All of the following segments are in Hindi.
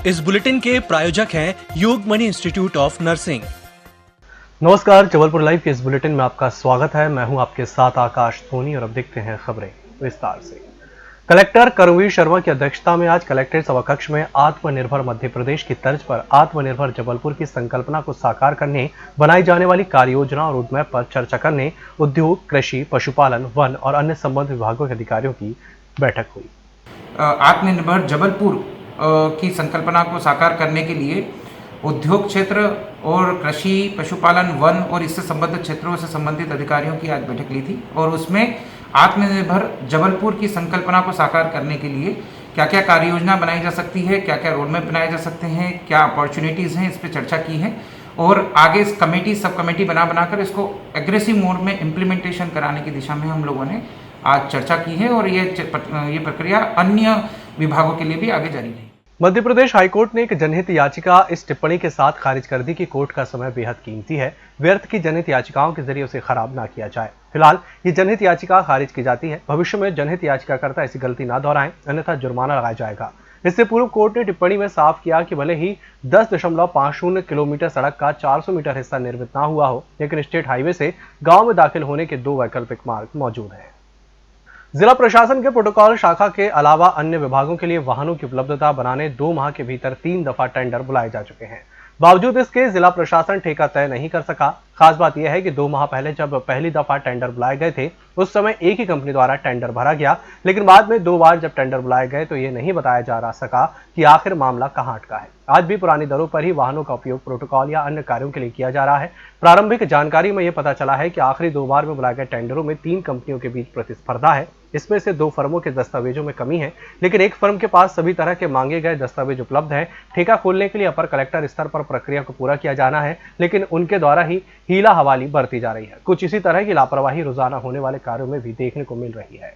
इस बुलेटिन के प्रायोजक हैं योगमणि इंस्टीट्यूट ऑफ नर्सिंग। नमस्कार, जबलपुर लाइव के इस बुलेटिन में आपका स्वागत है। मैं हूं आपके साथ आकाश धोनी और अब देखते हैं खबरें विस्तार से। कलेक्टर करमवीर शर्मा की अध्यक्षता में आज कलेक्ट्रेट सभाकक्ष में आत्मनिर्भर मध्य प्रदेश की तर्ज पर आत्मनिर्भर जबलपुर की संकल्पना को साकार करने बनाई जाने वाली कार्य योजना और रोडमैप पर चर्चा करने उद्योग, कृषि, पशुपालन, वन और अन्य संबंधित विभागों के अधिकारियों की बैठक हुई। आत्मनिर्भर जबलपुर की संकल्पना को साकार करने के लिए उद्योग क्षेत्र और कृषि, पशुपालन, वन और इससे संबंधित क्षेत्रों से संबंधित अधिकारियों की आज बैठक ली थी और उसमें आत्मनिर्भर जबलपुर की संकल्पना को साकार करने के लिए क्या क्या कार्य योजना बनाई जा सकती है, क्या क्या रोडमैप बनाए जा सकते हैं, क्या अपॉर्चुनिटीज़ हैं, इस पर चर्चा की है और आगे इस कमेटी सब कमेटी बनाकर इसको एग्रेसिव मोड में इम्प्लीमेंटेशन कराने की दिशा में हम लोगों ने आज चर्चा की है और ये प्रक्रिया अन्य विभागों के लिए भी आगे जारी रही। मध्य प्रदेश हाईकोर्ट ने एक जनहित याचिका इस टिप्पणी के साथ खारिज कर दी कि कोर्ट का समय बेहद कीमती है, व्यर्थ की जनहित याचिकाओं के जरिए उसे खराब ना किया जाए। फिलहाल ये जनहित याचिका खारिज की जाती है। भविष्य में जनहित याचिकाकर्ता ऐसी गलती ना दोहराएं, अन्यथा जुर्माना लगाया जाएगा। इससे पूर्व कोर्ट ने टिप्पणी में साफ किया कि भले ही 10.50 किलोमीटर सड़क का 400 मीटर हिस्सा निर्मित ना हुआ हो, लेकिन स्टेट हाईवे से गांव में दाखिल होने के 2 वैकल्पिक मार्ग मौजूद हैं। जिला प्रशासन के प्रोटोकॉल शाखा के अलावा अन्य विभागों के लिए वाहनों की उपलब्धता बनाने 2 माह के भीतर 3 दफा टेंडर बुलाए जा चुके हैं। बावजूद इसके जिला प्रशासन ठेका तय नहीं कर सका। खास बात यह है कि 2 माह पहले जब पहली दफा टेंडर बुलाए गए थे, उस समय एक ही कंपनी द्वारा टेंडर भरा गया, लेकिन बाद में 2 बार जब टेंडर बुलाए गए तो ये नहीं बताया जा सका कि आखिर मामला कहां अटका है। आज भी पुरानी दरों पर ही वाहनों का उपयोग प्रोटोकॉल या अन्य कार्यों के लिए किया जा रहा है। प्रारंभिक जानकारी में यह पता चला है कि आखिरी 2 बार में बुलाए गए टेंडरों में 3 कंपनियों के बीच प्रतिस्पर्धा है। इसमें से 2 फर्मों के दस्तावेजों में कमी है, लेकिन एक फर्म के पास सभी तरह के मांगे गए दस्तावेज उपलब्ध हैं। ठेका खोलने के लिए अपर कलेक्टर स्तर पर प्रक्रिया को पूरा किया जाना है, लेकिन उनके द्वारा ही हीला हवाली बरती जा रही है। कुछ इसी तरह की लापरवाही रोजाना होने वाले कार्यों में भी देखने को मिल रही है।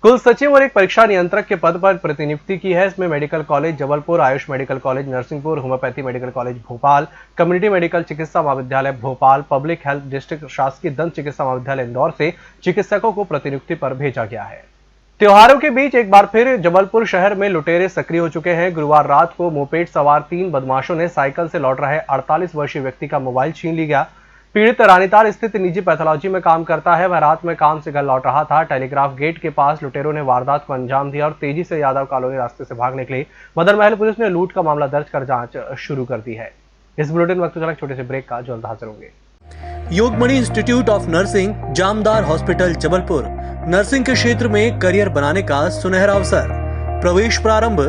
कुल सचिव और एक परीक्षा नियंत्रक के पद पर प्रतिनियुक्ति की है। इसमें medical college Jabalpur, Ayush medical college Narsinghpur, homeopathy medical college Bhopal, community medical चिकित्सा महाविद्यालय भोपाल, पब्लिक हेल्थ डिस्ट्रिक्ट शासकीय दंत चिकित्सा महाविद्यालय इंदौर से चिकित्सकों को प्रतिनियुक्ति पर भेजा गया है। त्योहारों के बीच एक बार फिर जबलपुर शहर में लुटेरे सक्रिय हो चुके हैं। गुरुवार रात को मोपेड सवार 3 बदमाशों ने साइकिल से लौट रहे 48 वर्षीय व्यक्ति का मोबाइल छीन लिया। पीड़ित रानीताल स्थित निजी पैथोलॉजी में काम करता है। वह रात में काम से घर लौट रहा था। टेलीग्राफ गेट के पास लुटेरों ने वारदात को अंजाम दिया और तेजी से यादव कॉलोनी रास्ते से भाग निकले। मदन महल पुलिस ने लूट का मामला दर्ज कर जांच शुरू कर दी है। इस बुलेटिन वक्त चला छोटे से ब्रेक का, जल्द हाजिर होंगे। Yogmani institute of nursing, Jamdar hospital Jabalpur. Nursing के क्षेत्र में करियर बनाने का सुनहरा अवसर। प्रवेश प्रारंभ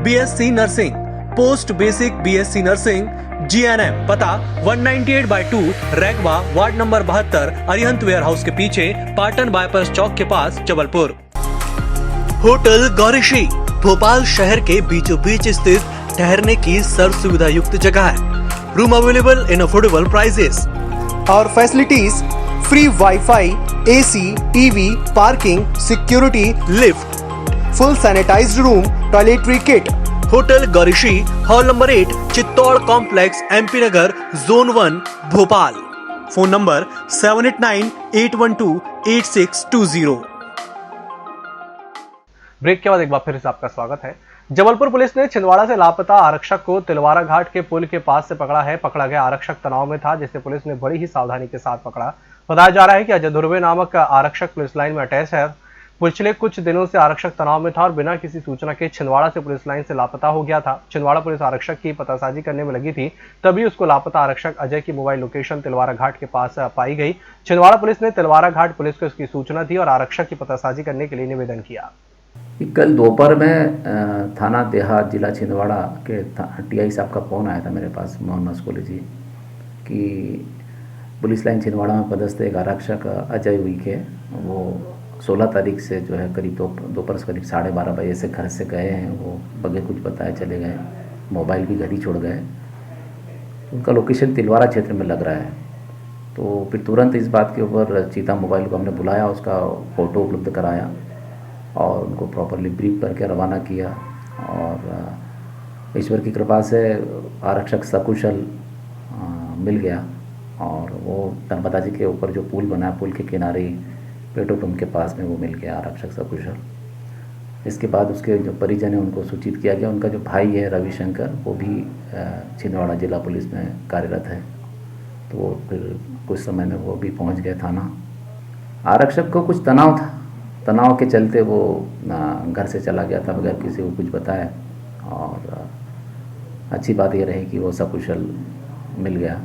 BSc nursing, post basic BSc nursing, GNM. पता 198/2 Raigwa, ward number 72, Arihant warehouse के पीछे, पाटन बाईपास चौक के पास, जबलपुर। होटल गौरीश्री भोपाल शहर के बीचों बीच स्थित ठहरने की सर्व सुविधा युक्त जगह है। Room available in affordable prices और facilities free WiFi, AC, TV, parking, security, lift, full sanitised room, toiletry kit. Hotel Gaurishree, hall number 8, Chittor complex, MP Nagar, zone 1, Bhopal. Phone number 7898128620। Break के बाद एक बार फिर से आपका स्वागत है। जबलपुर पुलिस ने छिंदवाड़ा से लापता आरक्षक को तिलवारा घाट के पुल के पास से पकड़ा है। पकड़ा गया आरक्षक तनाव में था, जिसे पुलिस ने बड़ी ही सावधानी के साथ पकड़ा। बताया जा रहा है कि अजय धुर्वे नामक आरक्षक पुलिस लाइन में अटैच है। पिछले कुछ दिनों से आरक्षक तनाव में था और बिना किसी सूचना के छिंदवाड़ा से पुलिस लाइन से लापता हो गया था। छिंदवाड़ा पुलिस आरक्षक की पतासाजी करने में लगी थी, तभी उसको लापता आरक्षक अजय की मोबाइल लोकेशन तिलवारा घाट के पास पाई गई। छिंदवाड़ा पुलिस ने तिलवारा घाट पुलिस को इसकी सूचना दी और आरक्षक की पतासाजी करने के लिए निवेदन किया। कल दोपहर में थाना देहात जिला छिंदवाड़ा के टीआई साहब का फ़ोन आया था मेरे पास, मोहन मस्कोली जी, कि पुलिस लाइन छिंदवाड़ा में पदस्थ एक आरक्षक अजय उइके, वो 16 तारीख से जो है करीब दोपहर करीब 12:30 बजे से घर से गए हैं। वो बगैर कुछ बताए चले गए, मोबाइल भी घर ही छोड़ गए। उनका लोकेशन तिलवारा क्षेत्र में लग रहा है। तो फिर तुरंत इस बात के ऊपर चीता मोबाइल को हमने बुलाया, उसका फ़ोटो उपलब्ध कराया और उनको प्रॉपरली ब्रीफ करके रवाना किया। और ईश्वर की कृपा से आरक्षक सकुशल मिल गया और वो नर्मदा जी के ऊपर जो पुल बना है, पुल के किनारे पेट्रोल पंप के पास में वो मिल गया आरक्षक सकुशल। इसके बाद उसके जो परिजन हैं उनको सूचित किया गया। उनका जो भाई है रविशंकर, वो भी छिंदवाड़ा जिला पुलिस में कार्यरत है, तो वो फिर कुछ समय में वो भी पहुंच गए थाना। आरक्षक को कुछ तनाव था, तनाव के चलते वो घर से चला गया था बगैर किसी को कुछ बताए, और अच्छी बात ये रही कि वो सकुशल मिल गया।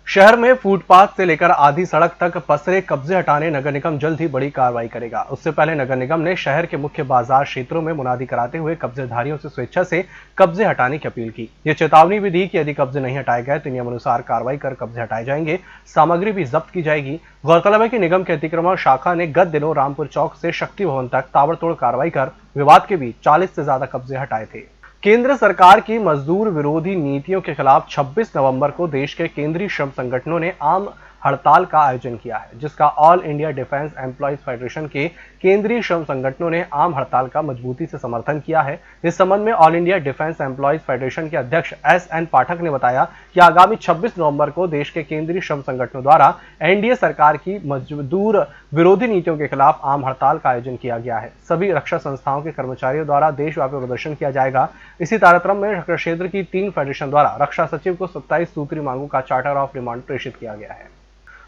शहर में फुटपाथ से लेकर आधी सड़क तक पसरे कब्जे हटाने नगर निगम जल्द ही बड़ी कार्रवाई करेगा। उससे पहले नगर निगम ने शहर के मुख्य बाजार क्षेत्रों में मुनादी कराते हुए कब्जेधारियों से स्वेच्छा से कब्जे हटाने की अपील की। ये चेतावनी भी दी कि यदि कब्जे नहीं हटाए गए तो नियमानुसार कार्रवाई कर कब्जे हटाए जाएंगे, सामग्री भी जब्त की जाएगी। गौरतलब है कि निगम के अतिक्रमण शाखा ने गत दिनों रामपुर चौक से शक्ति भवन तक ताबड़तोड़ कार्रवाई कर विवाद के बीच 40 से ज्यादा कब्जे हटाए थे। केंद्र सरकार की मजदूर विरोधी नीतियों के खिलाफ 26 नवंबर को देश के केंद्रीय श्रम संगठनों ने आम हड़ताल का आयोजन किया है, जिसका all India defence employees federation के केंद्रीय श्रम संगठनों ने आम हड़ताल का मजबूती से समर्थन किया है। इस संबंध में all India defence employees federation के अध्यक्ष SN पाठक ने बताया कि आगामी 26 नवंबर को देश के केंद्रीय श्रम संगठनों द्वारा एनडीए सरकार की मजदूर विरोधी नीतियों के खिलाफ आम हड़ताल का आयोजन किया गया है। सभी रक्षा संस्थाओं के कर्मचारियों द्वारा देशव्यापी प्रदर्शन किया जाएगा। इसी तारतम्य में रक्षा क्षेत्र की 3 फेडरेशन द्वारा रक्षा सचिव को 27 सूत्री मांगों का चार्टर ऑफ डिमांड प्रेषित किया गया है।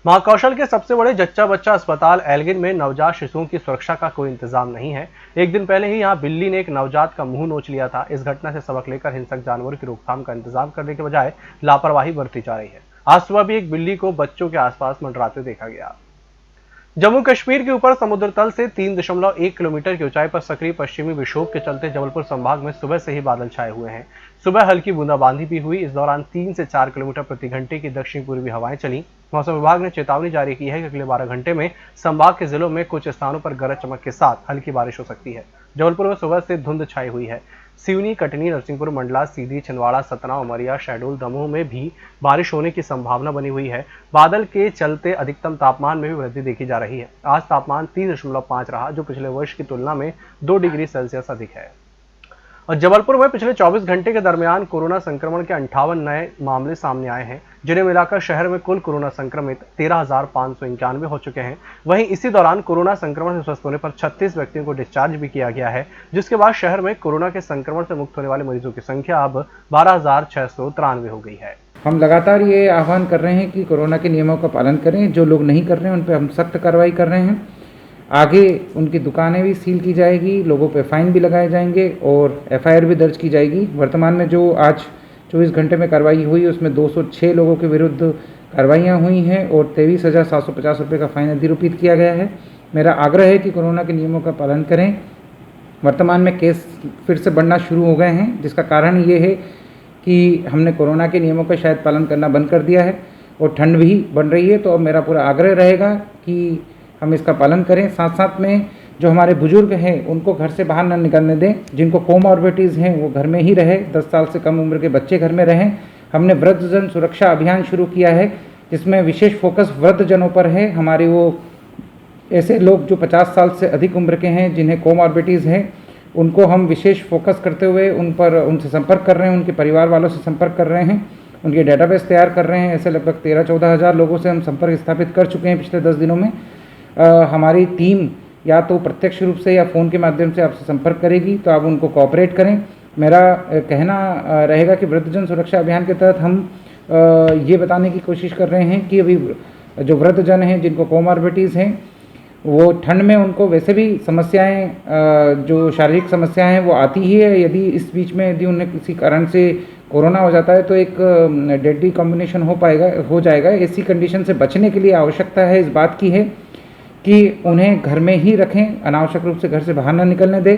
महाकौशल के सबसे बड़े जच्चा बच्चा अस्पताल एल्गिन में नवजात शिशुओं की सुरक्षा का कोई इंतजाम नहीं है। एक दिन पहले ही यहां बिल्ली ने एक नवजात का मुंह नोच लिया था। इस घटना से सबक लेकर हिंसक जानवरों की रोकथाम का इंतजाम करने के बजाय लापरवाही बरती जा रही है। आज सुबह भी एक बिल्ली को बच्चों के आसपास मंडराते देखा गया। जम्मू कश्मीर के ऊपर समुद्र तल से 3.1 किलोमीटर की ऊंचाई पर सक्रिय पश्चिमी विक्षोभ के चलते जबलपुर संभाग में सुबह से ही बादल छाए हुए हैं। सुबह हल्की बूंदाबांदी भी हुई। इस दौरान 3 से 4 किलोमीटर प्रति घंटे की दक्षिण पूर्वी हवाएं चली। मौसम विभाग ने चेतावनी जारी की है कि अगले 12 घंटे में संभाग के जिलों में कुछ स्थानों पर गरज चमक के साथ हल्की बारिश हो सकती है। जबलपुर में सुबह से धुंध छाई हुई है। सिवनी, कटनी, नरसिंहपुर, मंडला, सीधी, छिंदवाड़ा, सतना, उमरिया, शहडोल, दमोह में भी बारिश होने की संभावना बनी हुई है। बादल के चलते अधिकतम तापमान में भी वृद्धि देखी जा रही है। आज तापमान 30.5 रहा, जो पिछले वर्ष की तुलना में 2 डिग्री सेल्सियस अधिक है। और जबलपुर में पिछले 24 घंटे के दरमियान कोरोना संक्रमण के 58 नए मामले सामने आए हैं, जिन्हें मिलाकर शहर में कुल कोरोना संक्रमित 13,591 हो चुके हैं। वहीं इसी दौरान कोरोना संक्रमण से स्वस्थ होने पर 36 व्यक्तियों को डिस्चार्ज भी किया गया है, जिसके बाद शहर में कोरोना के संक्रमण से मुक्त होने वाले मरीजों की संख्या अब 12,693 हो गई है। हम लगातार ये आह्वान कर रहे हैं कि कोरोना के नियमों का पालन करें। जो लोग नहीं कर रहे हैं उन पर हम सख्त कार्रवाई कर रहे हैं। आगे उनकी दुकानें भी सील की जाएगी, लोगों पे फाइन भी लगाए जाएंगे और FIR भी दर्ज की जाएगी। वर्तमान में जो आज 24 घंटे में कार्रवाई हुई उसमें 206 लोगों के विरुद्ध कार्रवाइयाँ हुई हैं और 23,750 रुपये का फाइन अधिरूपित किया गया है। मेरा आग्रह है कि कोरोना के नियमों का पालन करें। वर्तमान में केस फिर से बढ़ना शुरू हो गए हैं, जिसका कारण ये है कि हमने कोरोना के नियमों का शायद पालन करना बंद कर दिया है और ठंड भी बढ़ रही है। तो अब मेरा पूरा आग्रह रहेगा कि हम इसका पालन करें। साथ साथ में जो हमारे बुजुर्ग हैं उनको घर से बाहर न निकलने दें। जिनको कोमॉर्बिडिटीज़ हैं वो घर में ही रहे। 10 साल से कम उम्र के बच्चे घर में रहें। हमने वृद्धजन सुरक्षा अभियान शुरू किया है, जिसमें विशेष फोकस वृद्धजनों पर है। हमारे वो ऐसे लोग जो 50 साल से अधिक उम्र के हैं, जिन्हें कोमॉर्बिडिटीज़ हैं, उनको हम विशेष फोकस करते हुए उनसे संपर्क कर रहे हैं, उनके परिवार वालों से संपर्क कर रहे हैं, उनके डेटाबेस तैयार कर रहे हैं। ऐसे लगभग 13-14 हज़ार लोगों से हम संपर्क स्थापित कर चुके हैं पिछले 10 दिनों में। हमारी टीम या तो प्रत्यक्ष रूप से या फ़ोन के माध्यम से आपसे संपर्क करेगी, तो आप उनको कोऑपरेट करें। मेरा कहना रहेगा कि वृद्धजन सुरक्षा अभियान के तहत हम ये बताने की कोशिश कर रहे हैं कि अभी जो वृद्धजन हैं जिनको कोमॉर्बिडिटीज़ हैं, वो ठंड में उनको वैसे भी समस्याएं, जो शारीरिक समस्याएं हैं वो आती ही है। यदि इस बीच में यदि उन्हें किसी कारण से कोरोना हो जाता है तो एक डेडली कॉम्बिनेशन हो जाएगा। ऐसी कंडीशन से बचने के लिए आवश्यकता है इस बात की है कि उन्हें घर में ही रखें, अनावश्यक रूप से घर से बाहर न निकलने दें।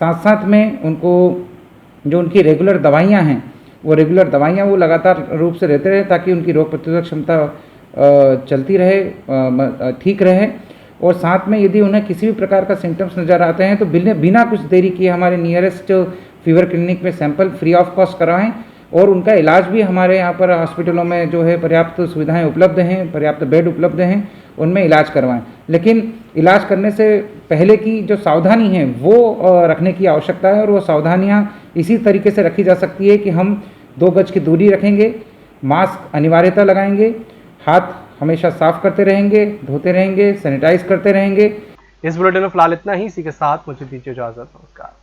साथ साथ में उनको जो उनकी रेगुलर दवाइयाँ हैं वो रेगुलर दवाइयाँ वो लगातार रूप से लेते रहे, ताकि उनकी रोग प्रतिरोधक क्षमता चलती रहे, ठीक रहे। और साथ में यदि उन्हें किसी भी प्रकार का सिम्टम्स नज़र आते हैं तो बिना कुछ देरी किए हमारे नियरेस्ट फीवर क्लिनिक में सैंपल फ्री ऑफ कॉस्ट करवाएं और उनका इलाज भी हमारे यहाँ पर हॉस्पिटलों में जो है पर्याप्त सुविधाएं उपलब्ध हैं, पर्याप्त बेड उपलब्ध हैं, उनमें इलाज करवाएं। लेकिन इलाज करने से पहले की जो सावधानी है वो रखने की आवश्यकता है, और वो सावधानियाँ इसी तरीके से रखी जा सकती है कि हम 2 गज की दूरी रखेंगे, मास्क अनिवार्यता लगाएंगे, हाथ हमेशा साफ करते रहेंगे, धोते रहेंगे, सैनिटाइज करते रहेंगे। इस बुलेटिन में फिलहाल इतना ही। इसी के साथ मुझे दीजिए इजाजत। नमस्कार।